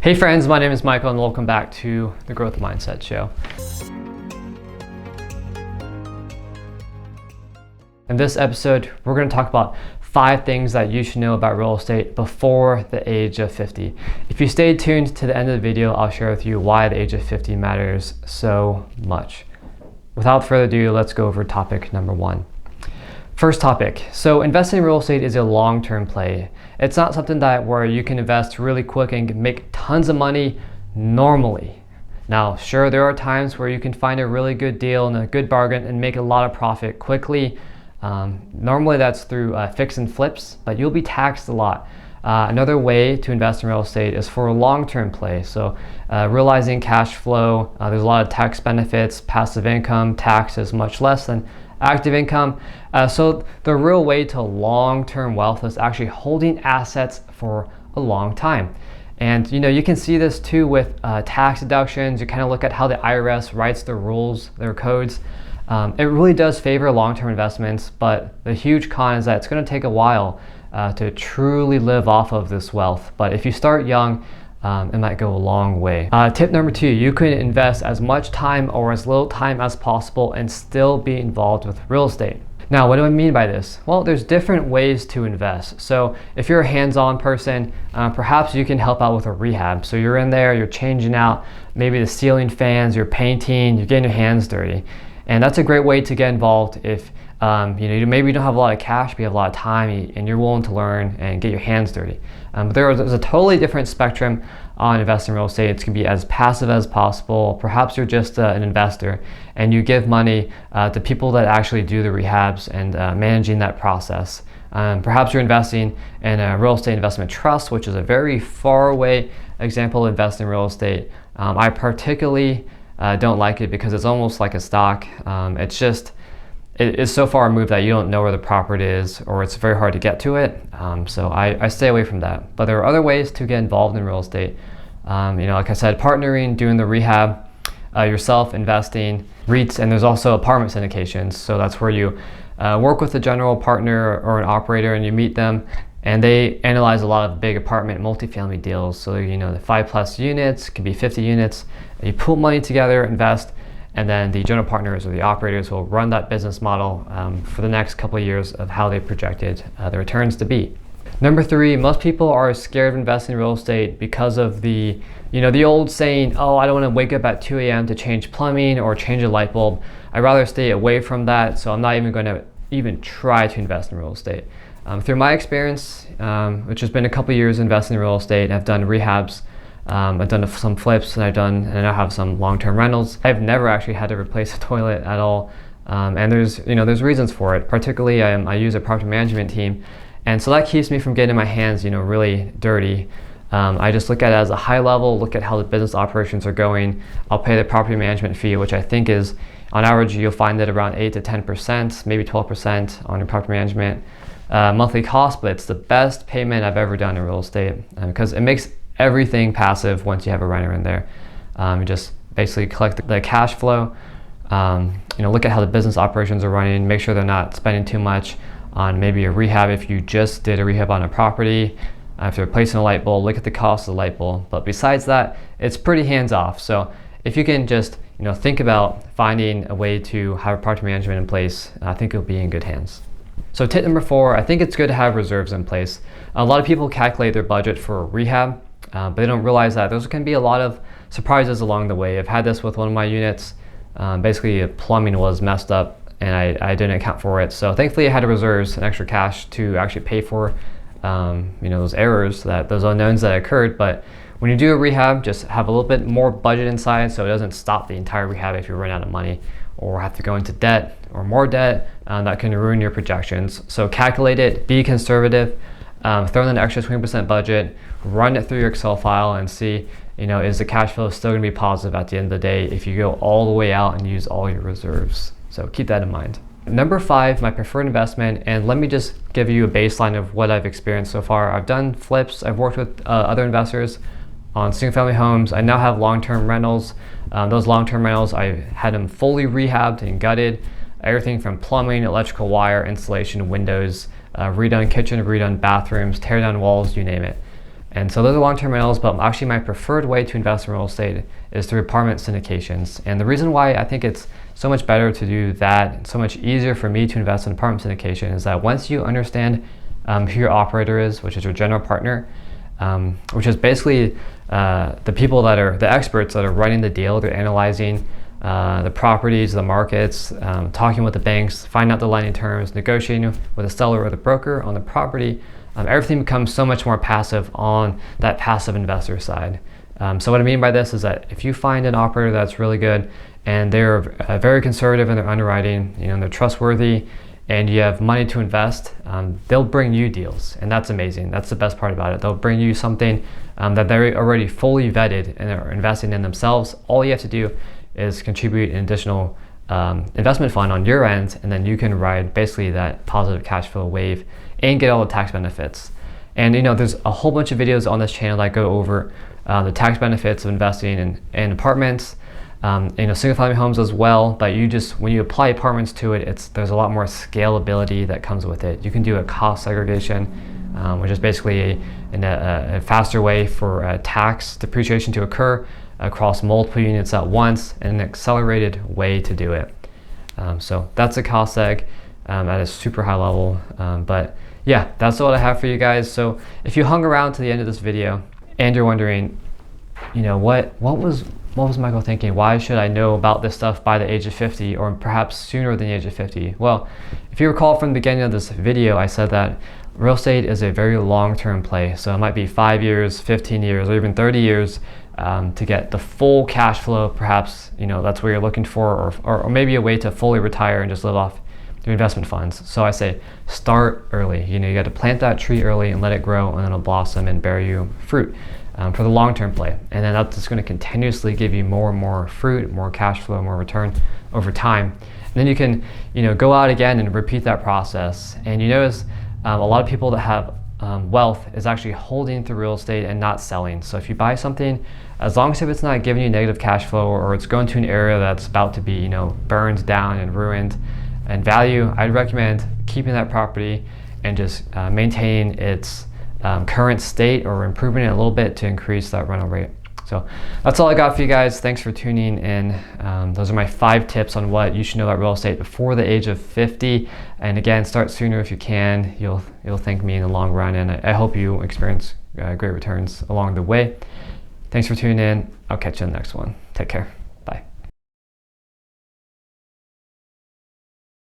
Hey friends, my name is Michael and welcome back to the Growth Mindset Show. In this episode, we're going to talk about 5 things that you should know about real estate before the age of 50. If you stay tuned to the end of the video, I'll share with you why the age of 50 matters so much. Without further ado, let's go over topic number 1. First topic. So investing in real estate is a long-term play. It's not something where you can invest really quick and make tons of money normally. Now, sure, there are times where you can find a really good deal and a good bargain and make a lot of profit quickly. Normally that's through fix and flips, but you'll be taxed a lot. Another way to invest in real estate is for a long-term play. So realizing cash flow, there's a lot of tax benefits, passive income, tax is much less than active income. So the real way to long-term wealth is actually holding assets for a long time. And you can see this too with tax deductions. You kind of look at how the IRS writes their rules, their codes. It really does favor long-term investments, but the huge con is that it's going to take a while to truly live off of this wealth. But if you start young, it might go a long way. Tip number 2, you can invest as much time or as little time as possible and still be involved with real estate. Now, what do I mean by this? Well, there's different ways to invest. So if you're a hands-on person, perhaps you can help out with a rehab. So you're in there, you're changing out maybe the ceiling fans, you're painting, you're getting your hands dirty. And that's a great way to get involved if maybe you don't have a lot of cash, but you have a lot of time and you're willing to learn and get your hands dirty. But there's a totally different spectrum on investing in real estate. It's going to be as passive as possible. Perhaps you're just an investor and you give money to people that actually do the rehabs and managing that process. Perhaps you're investing in a real estate investment trust, which is a very far away example of investing in real estate. I particularly don't like it because it's almost like a stock. It's so far removed that you don't know where the property is, or it's very hard to get to it. So I stay away from that. But there are other ways to get involved in real estate. Like I said, partnering, doing the rehab, yourself investing, REITs, and there's also apartment syndications. So that's where you work with a general partner or an operator and you meet them, and they analyze a lot of big apartment multifamily deals. So the 5+ units, can be 50 units. You pool money together, invest, and then the general partners or the operators will run that business model for the next couple of years of how they projected the returns to be. Number 3, most people are scared of investing in real estate because of the old saying, oh, I don't want to wake up at 2 a.m. to change plumbing or change a light bulb. I'd rather stay away from that, so I'm not even going to try to invest in real estate. Through my experience, which has been a couple of years investing in real estate, I've done rehabs, I've done some flips, and I now have some long-term rentals. I've never actually had to replace a toilet at all, and there's reasons for it. Particularly, I use a property management team, and so that keeps me from getting my hands really dirty. I just look at it as a high level, look at how the business operations are going. I'll pay the property management fee, which I think is, on average, you'll find it around 8 to 10%, maybe 12% on your property management monthly cost, but it's the best payment I've ever done in real estate because it makes everything passive once you have a renter in there. You just basically collect the cash flow, look at how the business operations are running, make sure they're not spending too much on maybe a rehab if you just did a rehab on a property. If they're replacing a light bulb, look at the cost of the light bulb. But besides that, it's pretty hands-off. So if you can just think about finding a way to have property management in place, I think you'll be in good hands. So tip number 4, I think it's good to have reserves in place. A lot of people calculate their budget for rehab, but they don't realize that those can be a lot of surprises along the way. I've had this with one of my units. Basically, plumbing was messed up and I didn't account for it. So thankfully I had reserves and extra cash to actually pay for those errors, those unknowns that occurred. But when you do a rehab, just have a little bit more budget inside so it doesn't stop the entire rehab if you run out of money or have to go into debt or more debt. That can ruin your projections. So calculate it, be conservative, throw in an extra 20% budget, run it through your Excel file and see, is the cash flow still going to be positive at the end of the day if you go all the way out and use all your reserves. So keep that in mind. Number 5, my preferred investment, and let me just give you a baseline of what I've experienced so far. I've done flips, I've worked with other investors on single-family homes. I now have long-term rentals. Those long-term rentals, I had them fully rehabbed and gutted. Everything from plumbing, electrical wire, installation, windows, redone kitchen, redone bathrooms, tear down walls, you name it. And so those are long-term rentals, but actually my preferred way to invest in real estate is through apartment syndications. And the reason why I think it's so much better to do that, so much easier for me to invest in apartment syndication, is that once you understand who your operator is, which is your general partner, which is basically the people that are the experts that are running the deal. They're analyzing the properties, the markets, talking with the banks, finding out the lending terms, negotiating with the seller or the broker on the property. Everything becomes so much more passive on that passive investor side. So what I mean by this is that if you find an operator that's really good and they're very conservative in their underwriting, and they're trustworthy, and you have money to invest, they'll bring you deals, and that's amazing. That's the best part about it. They'll bring you something that they're already fully vetted and are investing in themselves. All you have to do is contribute an additional investment fund on your end, and then you can ride basically that positive cash flow wave and get all the tax benefits. And there's a whole bunch of videos on this channel that go over the tax benefits of investing in apartments, single family homes as well. But when you apply apartments to it, there's a lot more scalability that comes with it. You can do a cost segregation, which is basically a faster way for tax depreciation to occur across multiple units at once, and an accelerated way to do it. So that's a cost seg at a super high level. But yeah, that's all I have for you guys. So if you hung around to the end of this video and you're wondering, what was Michael thinking? Why should I know about this stuff by the age of 50, or perhaps sooner than the age of 50? Well, if you recall from the beginning of this video, I said that real estate is a very long-term play. So it might be 5 years, 15 years, or even 30 years to get the full cash flow. Perhaps, that's what you're looking for, or maybe a way to fully retire and just live off your investment funds. So I say start early. You got to plant that tree early and let it grow, and then it'll blossom and bear you fruit for the long-term play. And then that's just going to continuously give you more and more fruit, more cash flow, more return over time. And then you can, go out again and repeat that process. And you notice a lot of people that have wealth is actually holding through real estate and not selling. So if you buy something, as long as if it's not giving you negative cash flow, or it's going to an area that's about to be, burned down and ruined in value, I'd recommend keeping that property and just maintaining its current state, or improving it a little bit to increase that rental rate. So that's all I got for you guys. Thanks for tuning in. Those are my 5 tips on what you should know about real estate before the age of 50. And again, start sooner if you can. You'll thank me in the long run, and I hope you experience great returns along the way. Thanks for tuning in. I'll catch you in the next one. Take care.